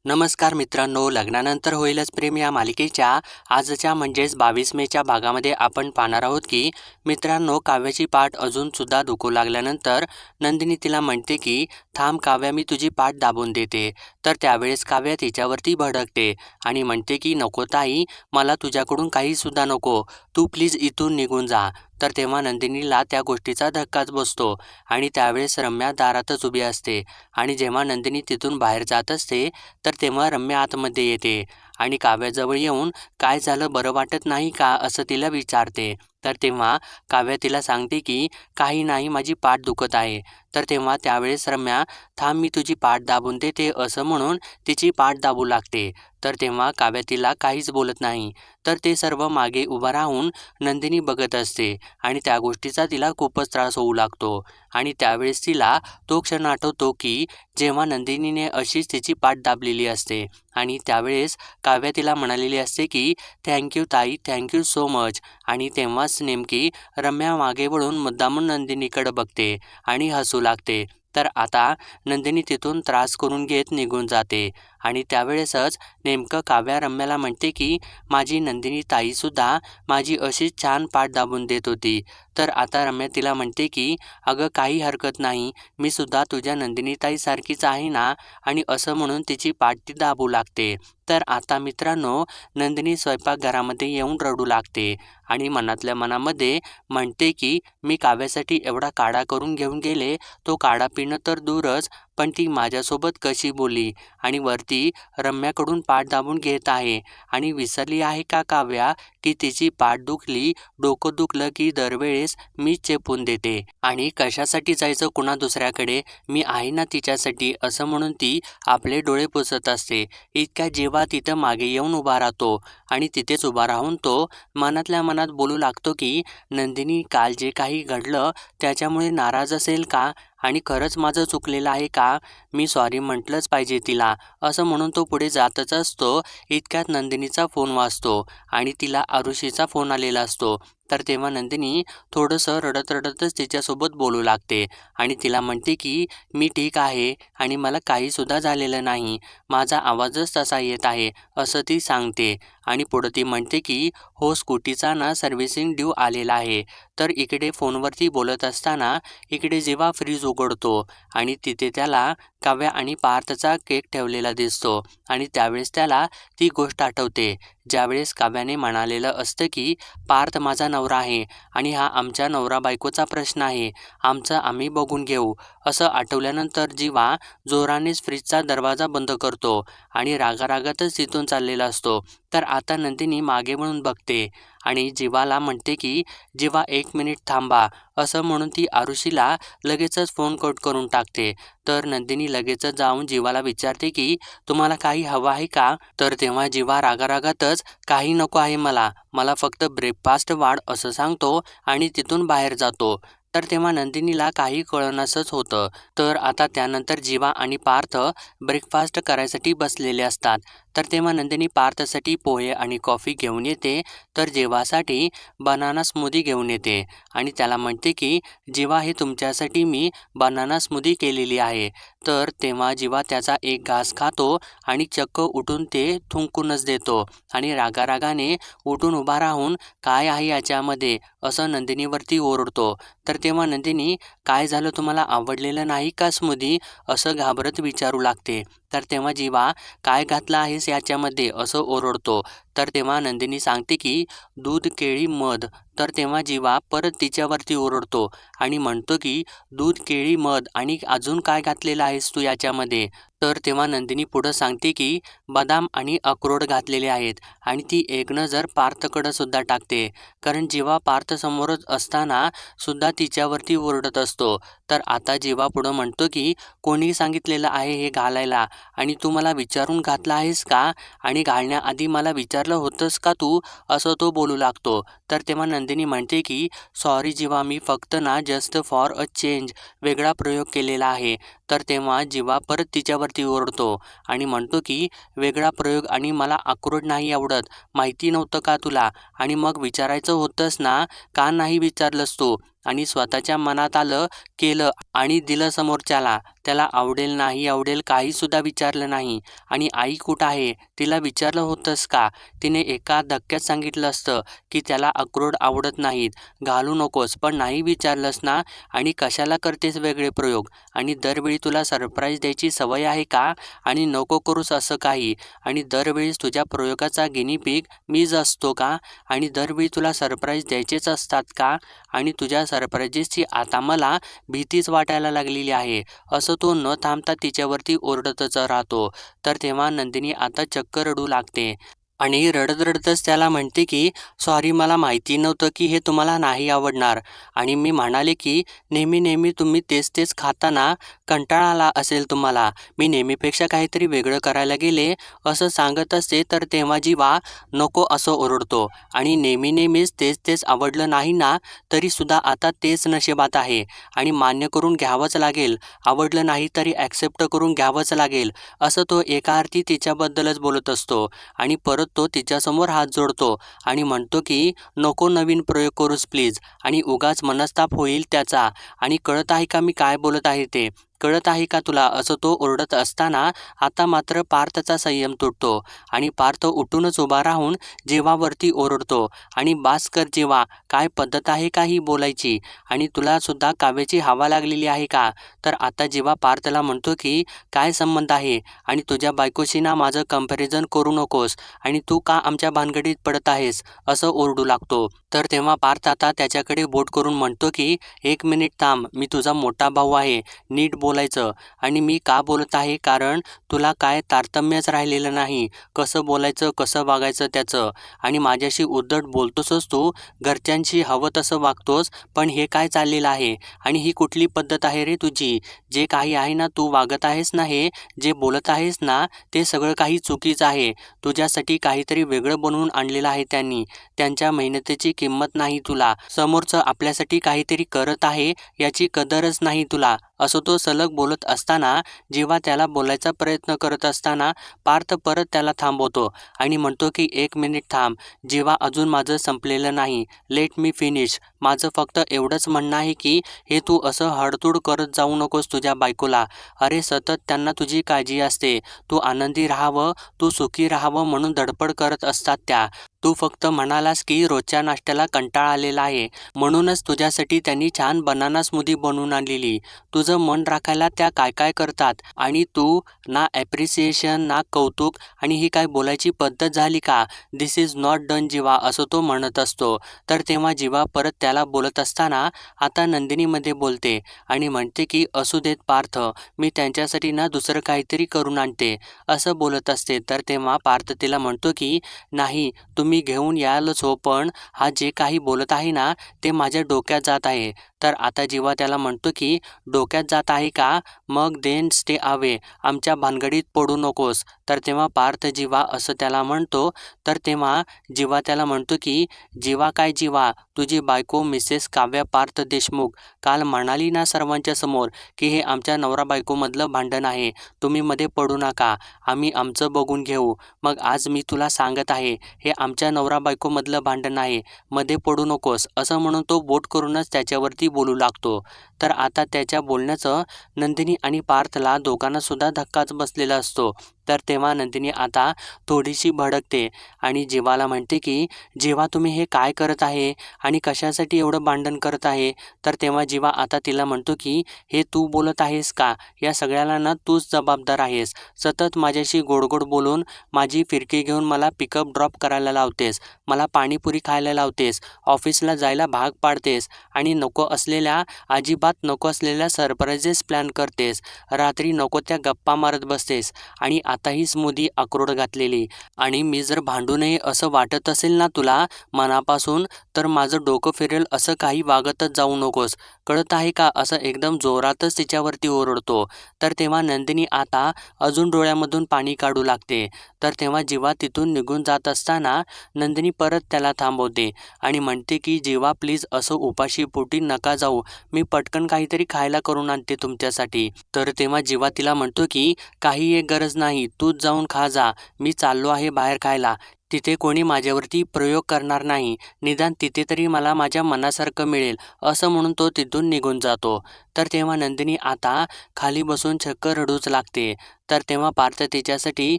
नमस्कार मित्रांनो, लग्नानंतर होईलच प्रेम या मालिकेच्या आजच्या म्हणजेच 22 मेच्या भागामध्ये आपण पाहणार आहोत की मित्रांनो, काव्याची पाठ अजूनसुद्धा दुखू लागल्यानंतर नंदिनी तिला म्हणते की थांब काव्या, मी तुझी पाठ दाबून देते. तर त्यावेळेस काव्या तिच्यावरती भडकते आणि म्हणते की नको ताई, मला तुझ्याकडून काहीसुद्धा नको, तू प्लीज इथून निघून जा. तर तेव्हा नंदिनीला त्या गोष्टीचा धक्काच बसतो आणि त्यावेळेस रम्या दारातच उभी असते आणि जेव्हा नंदिनी तिथून बाहेर जात असते तर तेव्हा रम्या आतमध्ये येते आणि काव्याजवळ येऊन काय झालं, बरं वाटत नाही का, असं तिला विचारते. तर तेव्हा काव्या तिला सांगते की काही नाही, माझी पाठ दुखत आहे. तर तेव्हा त्यावेळेस रम्या थांब, मी तुझी पाठ दाबून देते असं म्हणून तिची पाठ दाबू लागते. तर तेव्हा काव्या तिला काहीच बोलत नाही. तर ते सर्व मागे उभं राहून नंदिनी बघत असते आणि त्या गोष्टीचा तिला खूपच त्रास होऊ लागतो आणि त्यावेळेस तिला तो क्षण आठवतो की जेव्हा नंदिनीने अशीच तिची पाठ दाबलेली असते आणि त्यावेळेस काव्या तिला म्हणालेली असते की थँक्यू ताई, थँक्यू सो मच. आणि तेव्हाच नेमकी रम्या मागे वळून मुद्दामून नंदिनीकडे बघते आणि हसू लागते. तर आता नंदिनी तिथून त्रास करून घेत निघून जाते आणि त्यावेळेसच नेमकं काव्या रम्याला म्हणते की माझी नंदिनी ताईसुद्धा माझी अशीच छान पाठ दाबून देत होती. तर आता रम्या तिला म्हणते की अगं काही हरकत नाही, मी सुद्धा तुझ्या नंदिनी ताईसारखीच आहे ना, आणि असं म्हणून तिची पाठ ती दाबू लागते. तर आता मित्रांनो, नंदिनी स्वयंपाकघरामध्ये येऊन रडू लागते आणि मनातल्या मनामध्ये म्हणते की मी काव्यासाठी एवढा काढा करून घेऊन गेले, तो काढा पिणं तर दूरच, पण ती माझ्यासोबत कशी बोलली आणि वरती रम्याकडून पाठ दाबून घेत आहे. आणि विसरली आहे का काव्या की तिची पाठ दुखली, डोकं दुखलं की दरवेळेस मीच चेपून देते आणि कशासाठी जायचं कुणा दुसऱ्याकडे, मी आहे ना तिच्यासाठी, असं म्हणून ती आपले डोळे पुसत असते. इतक्या जेव्हा तिथं मागे येऊन उभा राहतो आणि तिथेच उभा राहून तो मनातल्या मनात बोलू लागतो की नंदिनी, काल जे काही घडलं त्याच्यामुळे नाराज असेल का, आणि खरंच माझं चुकलेलं आहे का, मी सॉरी म्हटलंच पाहिजे तिला, असं म्हणून तो पुढे जातच असतो. इतक्यात नंदिनीचा फोन वाजतो आणि तिला आरुषीचा फोन आलेला असतो. तर तेव्हा नंदिनी थोडंसं रडत रडतच तिच्यासोबत बोलू लागते आणि तिला म्हणते की मी ठीक आहे आणि मला काहीसुद्धा झालेलं नाही, माझा आवाजच तसा येत आहे, असं ती सांगते. आणि पुढं ती म्हणते की हो, स्कूटीचा ना सर्व्हिसिंग ड्यू आलेला आहे. तर इकडे फोनवरती बोलत असताना इकडे जेव्हा फ्रीज उघडतो आणि तिथे त्याला काव्या आणि पार्थचा केक ठेवलेला दिसतो आणि त्यावेळेस त्याला ती गोष्ट आठवते ज्यावेळेस काव्याने म्हणालेलं असतं की पार्थ माझा नवरा आहे आणि हा आमच्या नवरा बायकोचा प्रश्न आहे, आमचं आम्ही बघून घेऊ. असं आठवल्यानंतर जीवा जोरानेच फ्रीजचा दरवाजा बंद करतो आणि रागारागातच तिथून चाललेला असतो. तर आता नंदिनी मागे वळून बघते आणि जीवाला म्हणते की जीवा, 1 मिनिट थांबा, असं म्हणून ती आरुषीला लगेचच फोन कट करून टाकते. तर नंदिनी लगेचच जाऊन जीवाला विचारते की तुम्हाला काही हवं आहे का. तर तेव्हा जीवा रागारागातच काही नको आहे मला, मला फक्त ब्रेकफास्ट वाढ, असं सांगतो आणि तिथून बाहेर जातो. तर तेव्हा नंदिनीला काही कळेनासंच होतं. तर आता त्यानंतर जीवा आणि पार्थ ब्रेकफास्ट करायसाठी बसलेले असतात. तर तेव्हा नंदिनी पार्थसाठी पोहे आणि कॉफी घेऊन येते, तर जीवासाठी बनाना स्मूदी घेऊन येते आणि त्याला म्हणते की जीवा, हे तुमच्यासाठी मी बनाना स्मूदी केलेली आहे. तर तेव्हा जीवा त्याचा एक घास खातो आणि चक्क उठून ते थुंकूनच देतो आणि रागारागाने उठून उभा राहून काय आहे याच्यामध्ये, असं नंदिनीवरती ओरडतो. तर तेव्हा नंदिनी, काय झालं, तुम्हाला आवडलेलं नाही का स्मूदी, असं घाबरत विचारू लागते. तर तेव्हा जीवा, काय घातलं आहेस याच्यामध्ये, असं ओरडतो. तर तेव्हा नंदिनी सांगते की दूध, केळी, मध. तर तेव्हा जीवा परत तिच्यावरती ओरडतो आणि म्हणतो की दूध, केळी, मध आणि अजून काय घातलेलं आहेस तू याच्यामध्ये. तर तेव्हा नंदिनी पुढं सांगते की बदाम आणि अक्रोड घातलेले आहेत आणि ती एक नजर पार्थकडं सुद्धा टाकते, कारण जेव्हा पार्थ समोरच असताना सुद्धा तिच्यावरती ओरडत असतो. तर आता जेव्हा पुढं म्हणतो की कोणी सांगितलेलं आहे हे घालायला आणि तू मला विचारून घातलं आहेस का, आणि घालण्याआधी मला विचारलं होतंस का तू, असं तो बोलू लागतो. तर तेव्हा नंदिनी म्हणते की सॉरी जीवा, मी फक्त ना जस्ट फॉर अ चेंज वेगळा प्रयोग केलेला आहे. तर तेव्हा जीवा परत तिच्यावरती ओरडतो आणि म्हणतो की वेगळा प्रयोग, आणि मला अक्रोड नाही आवडत, माहिती नव्हतं का तुला, आणि मग विचारायचं होतंस ना, का नाही विचारलंस तू, आणि स्वतःच्या मनात आलं, केलं आणि दिलं समोरच्याला. त्याला आवडेल नाही आवडेल काहीसुद्धा विचारलं नाही. आणि आई कुठं आहे तिला विचारलं होतंस का? तिने एका धक्क्यात सांगितलं असतं की त्याला अक्रोड आवडत नाहीत, घालू नकोस. पण नाही विचारलंस ना. आणि कशाला करतेस वेगळे प्रयोग? आणि दरवेळी तुला सरप्राईज द्यायची सवय आहे का? आणि नको करूस असं काही. आणि दरवेळेस तुझ्या प्रयोगाचा गिनीपिग मीच असतो का? आणि दरवेळी तुला सरप्राईज द्यायचेच असतात का? आणि तुझ्या सरप्राईजेसची आता मला भीतीच वाटायला लागलेली आहे. असं तो न थांबता तिच्यावरती ओरडतच राहतो. तर तेव्हा नंदिनी आता चक्क रडू लागते. आणि रडत रडतच त्याला म्हणते की सॉरी, मला माहिती नव्हतं की हे तुम्हाला नाही आवडणार. आणि मी म्हणाले की नेहमी नेहमी तुम्ही तेच तेच खाताना कंटाळा आला असेल तुम्हाला. मी नेहमीपेक्षा काहीतरी वेगळं करायला गेले असं सांगत असते. तर तेव्हा जीवा नको असं ओरडतो. आणि नेहमी नेहमीच तेच तेच आवडलं नाही ना तरीसुद्धा आता तेच नशिबात आहे आणि मान्य करून घ्यावंच लागेल. आवडलं नाही तरी ॲक्सेप्ट करून घ्यावंच लागेल. असं तो एका अर्थी तिच्याबद्दलच बोलत असतो. आणि परत तो तिच्यासमोर हात जोडतो आणि म्हणतो की नको नवीन प्रयोग करूस प्लीज. आणि उगाच मनस्ताप होईल त्याचा. आणि कळत आहे का मी काय बोलत आहे ते? कळत आहे का तुला? असं तो ओरडत असताना आता मात्र पार्थचा संयम तुटतो. आणि पार्थ उठूनच उभा राहून जीवावरती ओरडतो. आणि बास कर जीवा, काय पद्धत आहे का ही बोलायची? आणि तुला सुद्धा काव्याची हवा लागलेली आहे का? तर आता जीवा पार्थला म्हणतो की काय संबंध आहे? आणि तुझ्या बायकोशी ना माझं कंपॅरिझन करू नकोस. आणि तू का आमच्या भानगडीत पडत आहेस? असं ओरडू लागतो. तर तेव्हा पार्थ आता त्याच्याकडे बोट करून म्हणतो की 1 मिनिट थांब, मी तुझा मोठा भाऊ आहे, नीट बोलायचं. आणि मी का बोलत आहे? कारण तुला काय तारतम्यच राहिलेलं नाही, कसं बोलायचं कसं वागायचं त्याचं. आणि माझ्याशी उद्धट बोलतोसच तू, घरच्यांशी हवं तसं वागतोस. पण हे काय चाललेलं आहे? आणि ही कुठली पद्धत आहे रे तुझी? जे काही आहे ना तू वागत आहेस ना, हे जे बोलत आहेस ना ते सगळं काही चुकीचं आहे. तुझ्यासाठी काहीतरी वेगळं बनवून आणलेलं आहे त्यांनी. त्यांच्या मेहनतीची किंमत नाही तुला. समोरचं आपल्यासाठी काहीतरी करत आहे याची कदरच नाही तुला. असं तो सलग बोलत असताना जेव्हा त्याला बोलायचा प्रयत्न करत असताना पार्थ परत त्याला थांबवतो आणि म्हणतो की 1 मिनिट थांब, जेव्हा अजून माझं संपलेलं नाही, लेट मी फिनिश. माझं फक्त एवढंच म्हणणं आहे की हे तू असं हडतूड करत जाऊ नकोस तुझ्या बायकोला. अरे सतत त्यांना तुझी काळजी असते. तू आनंदी राहावं, तू सुखी राहावं म्हणून धडपड करत असतात त्या. तू फक्त म्हणालास की रोजच्या नाश्त्याला कंटाळा आलेला आहे, म्हणूनच तुझ्यासाठी त्यांनी छान बनाना स्मूदी बनवून आणलेली. तुझं मन राखायला त्या काय काय करतात आणि तू ना ॲप्रिसिएशन ना कौतुक. आणि ही काय बोलायची पद्धत झाली का? दिस इज नॉट डन जीवा, असं तो म्हणत असतो. तर तेव्हा जीवा परत त्याला बोलत असताना आता नंदिनीमध्ये बोलते आणि म्हणते की असू देत पार्थ, मी त्यांच्यासाठी ना दुसरं काहीतरी करून आणते, असं बोलत असते. तर तेव्हा पार्थ तिला म्हणतो की नाही, तुम्ही घेऊन यालच हो, पण हा जे काही बोलत आहे ना ते माझ्या डोक्यात जात आहे. तर आता जीवा त्याला म्हणतो की डोक्यात जात आहे का? मग देन स्टे अवे, आमच्या भानगडीत पडू नकोस. तर तेव्हा पार्थ जीवा असं त्याला म्हणतो. तर तेव्हा जीवा त्याला म्हणतो की जीवा काय जीवा, तुझी बायको मिसेस काव्या पार्थ देशमुख काल म्हणाली ना सर्वांच्या समोर की हे आमच्या नवरा बायकोमधलं भांडण आहे, तुम्ही मध्ये पडू नका, आम्ही आमचं बघून घेऊ. मग आज मी तुला सांगत आहे हे आमच्या नवरा बायकोमधलं भांडण आहे, मध्ये पडू नकोस. असं म्हणून तो बोट करूनच त्याच्यावरती बोलू लागतो. तर आता त्याच्या बोलण्याचं नंदिनी आणि पार्थला दोघांना सुद्धा धक्काच बसलेला असतो. तर तेव्हा नंदिनी आता थोडीशी भडकते आणि जीवाला म्हणते की जेव्हा तुम्ही हे काय करत आहे आणि कशासाठी एवढं भांडण करत आहे? तर तेव्हा जीवा आता तिला म्हणतो की हे तू बोलत आहेस का? या सगळ्याला ना तूच जबाबदार आहेस. सतत माझ्याशी गोडगोड बोलून माझी फिरकी घेऊन मला पिकअप ड्रॉप करायला लावतेस, मला पाणीपुरी खायला लावतेस, ऑफिसला जायला भाग पाडतेस आणि नको असलेल्या अजिबात नको असलेल्या सरप्राइजेस प्लॅन करतेस, रात्री नको त्या गप्पा मारत बसतेस आणि आता ही स्मूदी अक्रोड घातलेली. आणि मी जर भांडू नये असं वाटत असेल ना तुला मनापासून, तर माझं डोकं फिरेल असं काही वागतच जाऊ नकोस, कळत आहे का? असं एकदम जोरातच तिच्यावरती ओरडतो. तर तेव्हा नंदिनी आता अजून डोळ्यामधून पाणी काढू लागते. तर तेव्हा जीवा तिथून निघून जात असताना नंदिनी परत त्याला थांबवते आणि म्हणते की जीवा प्लीज असं उपाशी पोटी नका जाऊ, मी पटकन काहीतरी खायला करून आणते तुमच्यासाठी. तर तेव्हा जीवा तिला म्हणतो की काही एक गरज नाही, तूच जाऊन खा जा, मी चाललो आहे बाहेर खायला. तिथे कोणी माझ्यावरती प्रयोग करणार नाही, निदान तिथे तरी मला माझ्या मनासारखं मिळेल, असं म्हणून तो तिथून निघून जातो. तर तेव्हा नंदिनी आता खाली बसून चक्क रडूच लागते. तर तेव्हा पार्थ तिच्यासाठी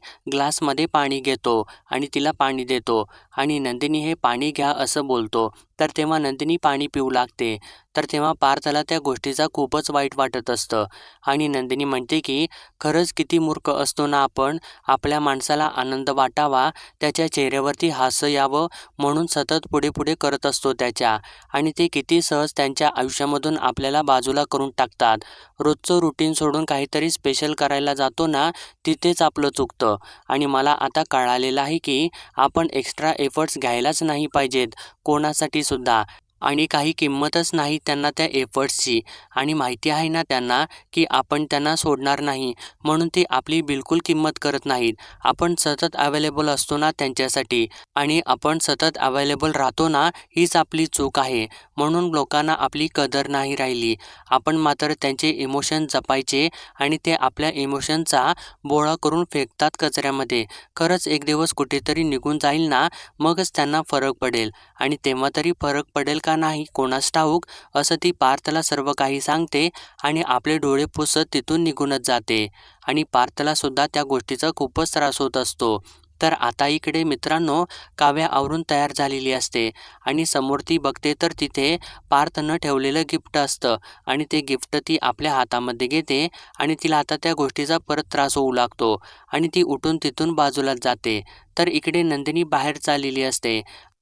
ग्लासमध्ये पाणी घेतो आणि तिला पाणी देतो आणि नंदिनी हे पाणी घ्या असं बोलतो. तर तेव्हा नंदिनी पाणी पिऊ लागते. तर तेव्हा पार्थला त्या गोष्टीचा खूपच वाईट वाटत असतं आणि नंदिनी म्हणते की खरंच किती मूर्ख असतो ना आपण. आपल्या माणसाला आनंद वाटावा, त्याच्या चेहऱ्यावरती हास्य यावं म्हणून सतत पुढे पुढे करत असतो त्याच्या, आणि ते किती सहज त्यांच्या आयुष्यामधून आपल्याला बाजूला करून टाकतात. रोजचं रुटीन सोडून काहीतरी स्पेशल करायला जातो ना, तिथेच आपलं चुकतं. आणि मला आता कळालेलं आहे की आपण एक्स्ट्रा एफर्ट्स घ्यायलाच नाही पाहिजेत कोणासाठी सुद्धा, आणि काही किंमतच नाही त्यांना त्या एफर्ट्सची. आणि माहिती आहे ना त्यांना की आपण त्यांना सोडणार नाही, म्हणून ते आपली बिलकुल किंमत करत नाहीत. आपण सतत अवेलेबल असतो ना त्यांच्यासाठी, आणि आपण सतत अवेलेबल राहतो ना, हीच आपली चूक आहे. म्हणून लोकांना आपली कदर नाही राहिली. आपण मात्र त्यांचे इमोशन जपायचे आणि ते आपल्या इमोशनचा बोळा करून फेकतात कचऱ्यामध्ये. खरंच एक दिवस कुठेतरी निघून जाईल ना, मगच त्यांना फरक पडेल. आणि तेव्हा तरी फरक पडेल का नाही कोणास ठाऊक, असं ती पार्थला सर्व काही सांगते आणि आपले डोळे पुसत तिथून निघूनच जाते. आणि पार्थला सुद्धा त्या गोष्टीचा खूपच त्रास होत असतो. तर आता इकडे मित्रांनो, काव्या आवरून तयार झालेली असते आणि समोर ती बघते तर तिथे पार्थनं ठेवलेलं गिफ्ट असतं आणि ते गिफ्ट ती आपल्या हातामध्ये घेते आणि तिला आता त्या गोष्टीचा परत त्रास होऊ लागतो आणि ती उठून तिथून बाजूलाच जाते. तर इकडे नंदिनी बाहेर चाललेली असते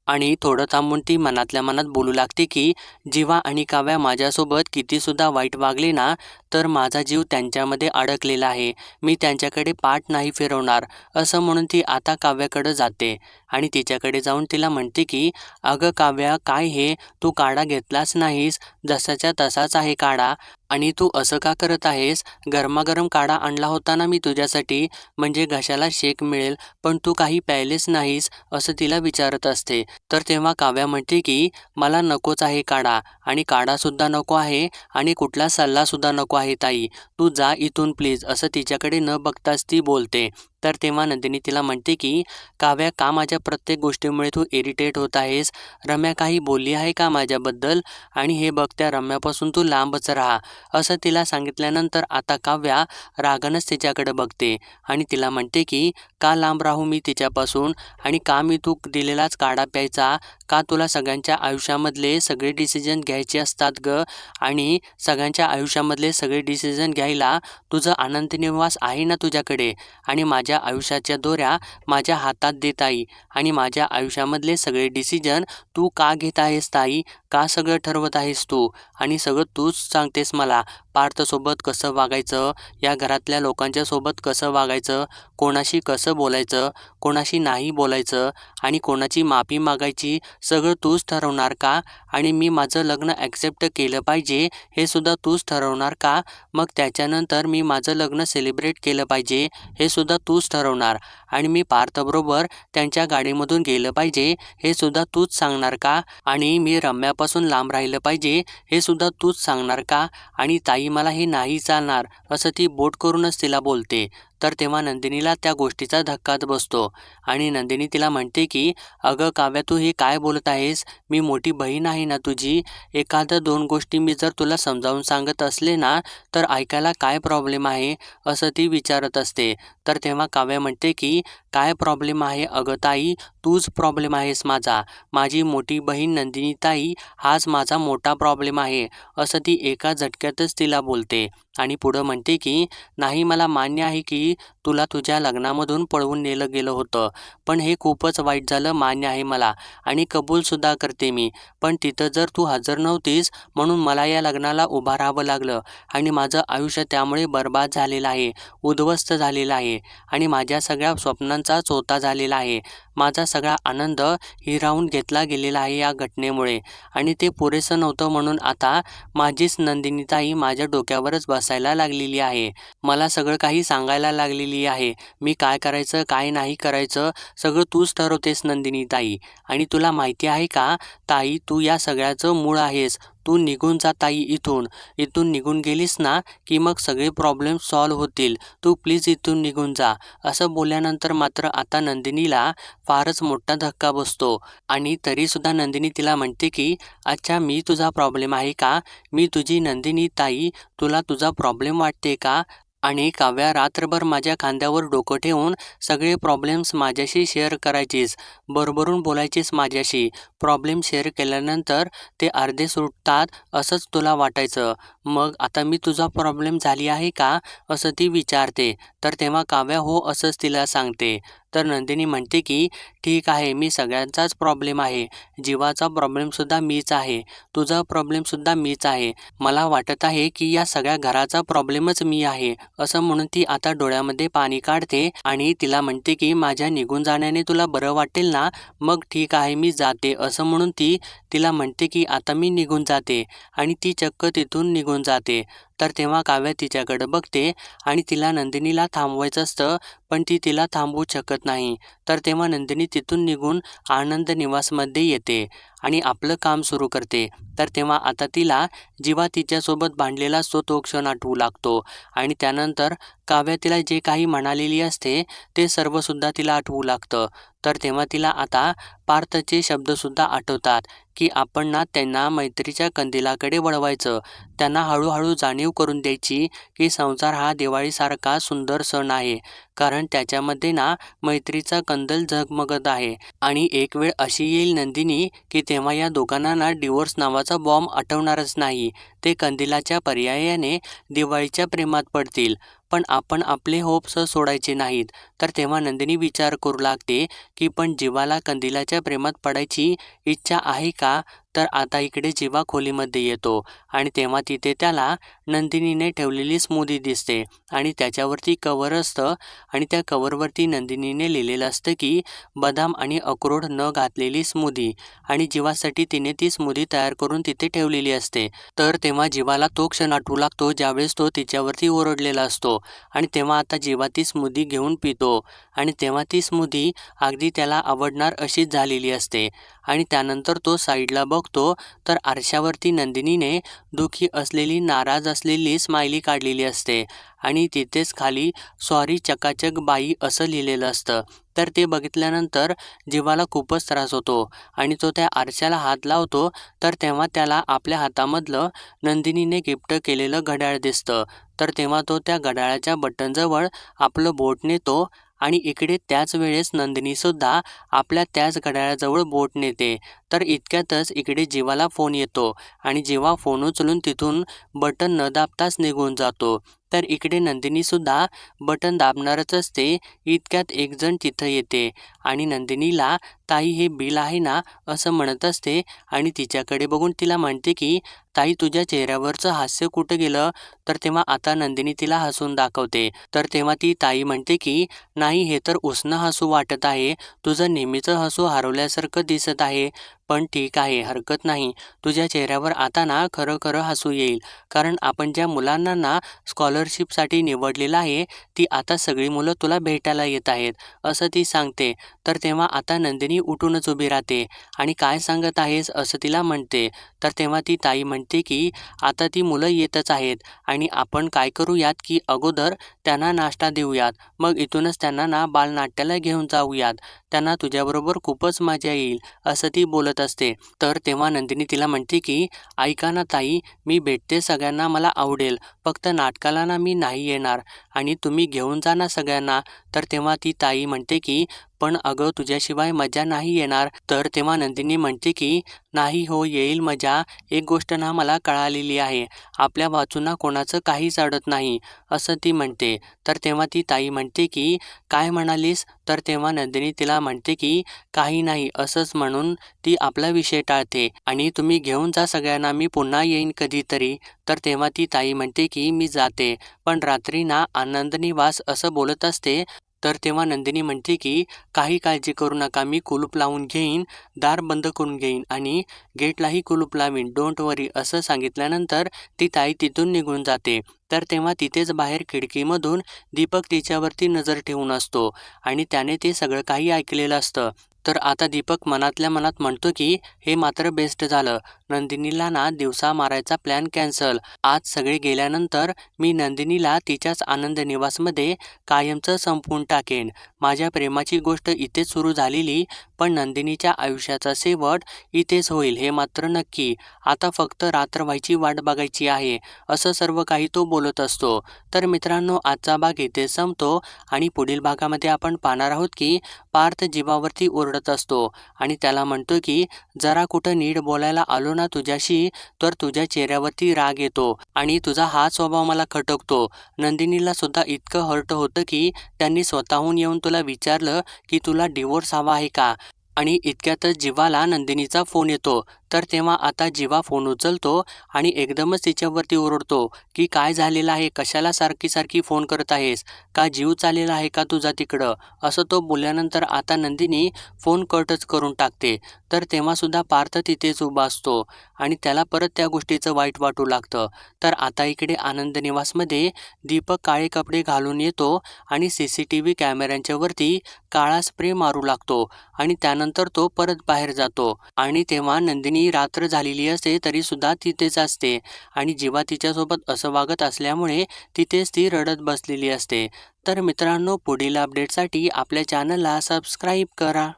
आणि थोडं थांबून ती मनातल्या मनात बोलू लागते की जीवा आणि काव्या माझ्यासोबत कितीसुद्धा वाईट वागले ना, तर माझा जीव त्यांच्यामध्ये अडकलेला आहे. मी त्यांच्याकडे पाठ नाही फिरवणार, असं म्हणून ती आता काव्याकडं जाते आणि तिच्याकडे जाऊन तिला म्हणते की अगं काव्या, काय हे तू काढा घेतलाच नाहीस, जसाच्या तसाच आहे काढा, आणि तू असं का करत आहेस? गरमागरम काढा आणला होता ना मी तुझ्यासाठी, म्हणजे घशाला शेक मिळेल, पण तू काही प्यायलेच नाहीस, असं तिला विचारत असते. तर तेव्हा काव्या म्हणते की मला नकोच आहे काढा, आणि काढासुद्धा नको आहे आणि कुठला सल्लासुद्धा नको आहे ताई, तू जा इथून प्लीज, असं तिच्याकडे न बघताच ती बोलते. तर तेव्हा नंदिनी तिला म्हणते की काव्या, का माझ्या प्रत्येक गोष्टीमुळे तू इरिटेट होत आहेस? रम्या काही बोलली आहे का माझ्याबद्दल? आणि हे बघ, त्या रम्यापासून तू लांबच राहा, असं तिला सांगितल्यानंतर आता काव्या रागानंच तिच्याकडे बघते आणि तिला म्हणते की का लांब राहू मी तिच्यापासून, आणि का मी तू दिलेलाच काढा प्यायचा? का तुला सगळ्यांच्या आयुष्यामधले सगळे डिसिजन घ्यायचे असतात गं? आणि सगळ्यांच्या आयुष्यामधले सगळे डिसिजन घ्यायला तुझं आनंदनिवास आहे ना तुझ्याकडे, आणि माझ्या आयुष्याच्या दोऱ्या माझ्या हातात दे ताई, आणि माझ्या आयुष्यामधले सगळे डिसिजन तू का घेत आहेस ताई? का सगळं ठरवत आहेस तू? आणि सगळं तूच सांगतेस मला, पार्थसोबत कसं वागायचं, या घरातल्या लोकांच्या सोबत कसं वागायचं, कोणाशी कसं बोलायचं, कोणाशी नाही बोलायचं, आणि कोणाची माफी मागायची, सगळं तूच ठरवणार का? आणि मी माझं लग्न ॲक्सेप्ट केलं पाहिजे हे सुद्धा तूच ठरवणार का? मग त्याच्यानंतर मी माझं लग्न सेलिब्रेट केलं पाहिजे हे सुद्धा तूच ठरवणार, आणि मी पार्थबरोबर त्यांच्या गाडीमधून गेलं पाहिजे हे सुद्धा तूच सांगणार का? आणि मी रम्यापासून लांब राहिलं पाहिजे हे सुद्धा तूच सांगणार का? आणि ताई मला हे नाही चालणार, असं ती बोट करूनच तिला बोलते. तर तेव्हा नंदिनीला त्या गोष्टीचा धक्काच बसतो आणि नंदिनी तिला म्हणते की अगं काव्या, तू हे काय बोलत आहेस? मी मोठी बहीण आहे ना तुझी. एखादं दोन गोष्टी मी जर तुला समजावून सांगत असले ना, तर ऐकायला काय प्रॉब्लेम आहे, असं ती विचारत असते. तर तेव्हा काव्या म्हणते की काय प्रॉब्लेम आहे अगं ताई? तूच प्रॉब्लेम आहेस माझा. माझी मोठी बहीण नंदिनी ताई हाच माझा मोठा प्रॉब्लेम आहे, असं ती एका झटक्यातच तिला बोलते. आणि पुढं म्हणते की नाही, मला मान्य आहे की तुला तुझ्या लग्नामधून पळवून नेलं गेलं होतं, पण हे खूपच वाईट झालं, मान्य आहे मला, आणि कबूलसुद्धा करते मी. पण तिथं जर तू हजर नव्हतीस म्हणून मला या लग्नाला उभं राहावं लागलं, आणि माझं आयुष्य त्यामुळे बर्बाद झालेलं आहे, उद्ध्वस्त झालेलं आहे, आणि माझ्या सगळ्या स्वप्नांचा चोथा झालेला आहे. माझा सगळा आनंद हिरावून घेतला गेलेला आहे या घटनेमुळे, आणि ते पुरेसं नव्हतं म्हणून आता माझीच नंदिनीताई माझ्या डोक्यावरच बसायला लागलेली आहे. मला सगळं काही सांगायला लागलेली झालेली आहे. मी काय करायचं काय नाही करायचं सगळं तूच ठरवतेस नंदिनी ताई. आणि तुला माहिती आहे का ताई, तू या सगळ्याचं मूळ आहेस. तू निघून जा ताई इथून. इथून निघून गेलीस ना की मग सगळे प्रॉब्लेम सॉल्व्ह होतील. तू प्लीज इथून निघून जा. असं बोलल्यानंतर मात्र आता नंदिनीला फारच मोठा धक्का बसतो. आणि तरीसुद्धा नंदिनी तिला म्हणते की अच्छा, मी तुझा प्रॉब्लेम आहे का? मी तुझी नंदिनी ताई, तुला तुझा प्रॉब्लेम वाटते का? आणि काव्या रात्रभर माझ्या खांद्यावर डोकं ठेवून सगळे प्रॉब्लेम्स माझ्याशी शेअर करायचीस. भरभरून बोलायचीस माझ्याशी. प्रॉब्लेम शेअर केल्यानंतर ते अर्धे सुटतात असंच तुला वाटायचं. मग आता मी तुझा प्रॉब्लेम झाली आहे का? असं ती विचारते. तर तेव्हा काव्या हो असंच तिला सांगते. तर नंदिनी म्हणते की ठीक आहे, मी सगळ्यांचाच प्रॉब्लेम आहे. जीवाचा प्रॉब्लेमसुद्धा मीच आहे. तुझा प्रॉब्लेमसुद्धा मीच आहे. मला वाटत आहे की या सगळ्या घराचा प्रॉब्लेमच मी आहे. असं म्हणून ती आता डोळ्यामध्ये पाणी काढते आणि तिला म्हणते की माझ्या निघून जाण्याने तुला बरं वाटेल ना? मग ठीक आहे, मी जाते. असं म्हणून ती तिला म्हणते की आता मी निघून जाते. आणि ती चक्क तिथून निघून जाते. तर तेव्हा काव्या तिच्याकडे बघते आणि तिला नंदिनीला थांबवायचं असतं, पण ती तिला थांबवू शकत नाही. तर तेव्हा नंदिनी तिथून निघून आनंद निवासमध्ये येते आणि आपलं काम सुरू करते. तर तेव्हा आता तिला जीवा तिच्यासोबत भांडलेला असतो तो क्षण आठवू लागतो. आणि त्यानंतर काव्या तिला जे काही म्हणालेली असते ते सर्वसुद्धा तिला आठवू लागतं. तर तेव्हा तिला आता पार्थचे शब्दसुद्धा आठवतात की आपण ना त्यांना मैत्रीच्या कंदिलाकडे वळवायचं. त्यांना हळूहळू जाणीव करून द्यायची की संसार हा दिवाळीसारखा सुंदर सण आहे. कारण त्याच्यामध्ये ना मैत्रीचा कंदल झगमगत आहे. आणि एक वेळ अशी येईल नंदिनी की तेव्हा या दोघांना ना डिवोर्स नावाचा बॉम्ब आठवणारच नाही. ते कंदिलाच्या पर्यायाने दिवाळीच्या प्रेमात पडतील. पण आपण आपले होप्स सोडायचे नाहीत. तर तेव्हा नंदिनी विचार करू लागते की पण जीवाला कंदिलाच्या प्रेमात पडायची इच्छा आहे का? तर आता इकडे जीवा खोलीमध्ये येतो आणि तेव्हा तिथे त्याला नंदिनीने ठेवलेली स्मूदी दिसते आणि त्याच्यावरती कवर असतं आणि त्या कवरवरती नंदिनीने लिहिलेलं असतं की बदाम आणि अक्रोड न घातलेली स्मूदी. आणि जीवासाठी तिने ती स्मूदी तयार करून तिथे ठेवलेली असते. तर तेव्हा जीवाला तो क्षण आठवू लागतो ज्यावेळेस तो तिच्यावरती ओरडलेला असतो. आणि तेव्हा आता जीवा ती स्मूदी घेऊन पितो आणि तेव्हा ती स्मूदी अगदी त्याला आवडणार अशीच झालेली असते. आणि त्यानंतर तो साईडला बघतो तर आरशावरती नंदिनीने दुःखी असलेली, नाराज असलेली स्माइली काढलेली असते आणि तिथेच खाली सॉरी चकाचक बाई असं लिहिलेलं असतं. तर ते बघितल्यानंतर जीवाला खूपच त्रास होतो आणि तो त्या आरशाला हात लावतो. तर तेव्हा त्याला आपल्या हातामधलं नंदिनीने गिफ्ट केलेलं घड्याळ दिसतं. तर तेव्हा तो त्या घड्याळाच्या बटनजवळ आपलं बोट नेतो आणि इकडे त्याच वेळेस नंदिनीसुद्धा आपल्या त्याच घड्याळाजवळ बोट नेते. तर इतक्यातच इकडे जीवाला फोन येतो आणि जीवा फोन उचलून तिथून बटन न दाबताच निघून जातो. तर इकडे नंदिनीसुद्धा बटन दाबणारच असते. इतक्यात एकजण तिथं येते आणि नंदिनीला ताई हे बिल आहे ना असं म्हणत असते आणि तिच्याकडे बघून तिला म्हणते की ताई, तुझ्या चेहऱ्यावरचं हास्य कुठं गेलं? तर तेव्हा आता नंदिनी तिला हसून दाखवते. तर तेव्हा ती ताई म्हणते की नाही, हे तर उसनं हसू वाटत आहे. तुझं नेहमीचं हसू हरवल्यासारखं दिसत आहे. पण ठीक आहे, हरकत नाही. तुझ्या चेहऱ्यावर आता ना खरं खरं हसू येईल. कारण आपण ज्या मुलांना ना स्कॉलरशिपसाठी निवडलेलं आहे ती आता सगळी मुलं तुला भेटायला येत आहेत असं ती सांगते. तर तेव्हा आता नंदिनी उठूनच उभी राहते आणि काय सांगत आहेस असं तिला म्हणते. तर तेव्हा ती ताई म्हणते की आता ती मुलं येतच आहेत आणि आपण काय करूयात की अगोदर त्यांना नाश्ता देऊयात. मग इथूनच त्यांना ना बालनाट्याला घेऊन जाऊयात. त्यांना तुझ्याबरोबर खूपच मजा येईल असं ती बोलत असते. तर तेव्हा नंदिनी तिला म्हणते की ऐका ना ताई, मी भेटते सगळ्यांना, मला आवडेल. फक्त नाटकाला ना मी नाही येणार आणि तुम्ही घेऊन जा ना सगळ्यांना. तर तेव्हा ती ताई म्हणते की पण अगं, तुझ्याशिवाय मजा नाही येणार. तर तेव्हा नंदिनी म्हणते की नाही हो, येईल मजा. एक गोष्ट ना मला कळालेली आहे, आपल्या वाचूंना कोणाचं काहीच अडत नाही असं ती म्हणते. तर तेव्हा ती ताई म्हणते की काय म्हणालीस? तर तेव्हा नंदिनी तिला म्हणते की काही नाही असंच म्हणून ती आपला विषय टाळते आणि तुम्ही घेऊन जा सगळ्यांना, मी पुन्हा येईन कधीतरी. तर तेव्हा ती ताई म्हणते की मी जाते. पण रात्री ना आनंद निवास असं बोलत असते तर तेव्हा नंदिनी म्हणते की काही काळजी करू नका, मी कुलूप लावून घेईन, दार बंद करून घेईन आणि गेटलाही कुलूप लावीन, डोंट वरी असं सांगितल्यानंतर ती ताई तिथून निघून जाते. तर तेव्हा तिथेच बाहेर खिडकीमधून दीपक तिच्यावरती नजर ठेवून असतो आणि त्याने ते सगळं काही ऐकलेलं असतं. तर आता दीपक मनातल्या मनात म्हणतो की हे मात्र बेस्ट झालं, नंदिनीला ना दिवसा मारायचा प्लॅन कॅन्सल. आज सगळे गेल्यानंतर मी नंदिनीला तिच्याच आनंद निवासमध्ये कायमचं संपवून टाकेन. माझ्या प्रेमाची गोष्ट इथेच सुरू झालेली, पण नंदिनीच्या आयुष्याचा शेवट इथेच होईल हे मात्र नक्की. आता फक्त रात्र व्हायची वाट बघायची आहे, असं सर्व काही तो बोलत असतो. तर मित्रांनो, आजचा भाग इथे संपतो आणि पुढील भागामध्ये आपण पाहणार आहोत की पार्थ जीवावरती ओरडत असतो आणि त्याला म्हणतो की जरा कुठं नीट बोलायला आलो ना तुझ्याशी तर तुझ्या चेहऱ्यावरती राग येतो आणि तुझा हा स्वभाव मला खटकतो. नंदिनीला सुद्धा इतकं हर्ट होतं की त्यांनी स्वतःहून येऊन तुला विचारलं की तुला डिवोर्स हवा आहे का? आणि इतक्यातच जीवाला नंदिनीचा फोन येतो. तर तेव्हा आता जीवा फोन उचलतो आणि एकदमच तिच्यावरती ओरडतो की काय झालेलं आहे, कशाला सारखी सारखी फोन करत आहेस, का जीव चाललेला आहे का तुझा तिकडं, असं तो बोलल्यानंतर आता नंदिनी फोन कटच करून टाकते. तर तेव्हासुद्धा पार्थ तिथेच उभा असतो आणि त्याला परत त्या गोष्टीचं वाईट वाटू लागतं. तर आता इकडे आनंद निवासमध्ये दीपक काळे कपडे घालून येतो आणि CCTV कॅमेऱ्यांच्या वरती काळा स्प्रे मारू लागतो आणि त्यानंतर तो परत बाहेर जातो आणि तेव्हा नंदिनी रात्र झालेली असते तरीसुद्धा तिथेच असते आणि जीवा तिच्यासोबत असं वागत असल्यामुळे तिथेच ती रडत बसलेली असते. तर मित्रांनो, पुढील अपडेटसाठी आपल्या चॅनलला सबस्क्राईब करा.